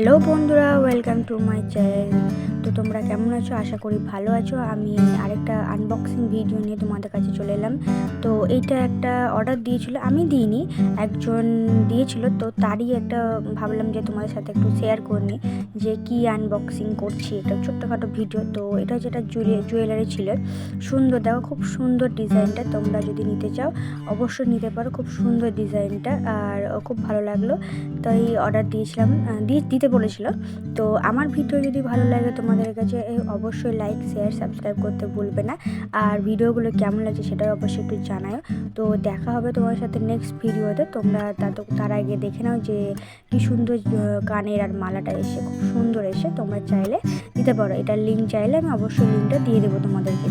Hello বন্ধুরা, welcome to my channel. তো তোমরা কেমন আছো? আশা করি ভালো আছো। আমি আরেকটা আনবক্সিং ভিডিও নিয়ে তোমাদের কাছে চলে এলাম। তো এইটা একটা অর্ডার দিয়েছিল, আমি দিইনি, একজন দিয়েছিল। তো তারই একটা ভাবলাম যে তোমাদের সাথে একটু শেয়ার করে নিই যে কী আনবক্সিং করছি। এটা ছোট্টখাটো ভিডিও। তো এটা যেটা জুয়েলারি ছিল, সুন্দর, দেখো খুব সুন্দর ডিজাইনটা। তোমরা যদি নিতে চাও অবশ্যই নিতে পারো, খুব সুন্দর ডিজাইনটা আর খুব ভালো লাগলো। তাই অর্ডার দিয়েছিলাম, দিতে বলেছিল। তো আমার ভিডিও যদি ভালো লাগে তোমাদের কাছে অবশ্যই লাইক, শেয়ার, সাবস্ক্রাইব করতে ভুলবে না। আর ভিডিওগুলো কেমন লাগছে সেটাও অবশ্যই একটু জানাও। তো দেখা হবে তোমার সাথে নেক্সট ভিডিওতে। তোমরা তার আগে দেখে নাও যে কি সুন্দর কানের আর মালাটা খুব সুন্দর তোমরা চাইলে দিতে পারো। এটার লিঙ্ক চাইলে আমি অবশ্যই লিঙ্কটা দিয়ে দেবো তোমাদেরকে।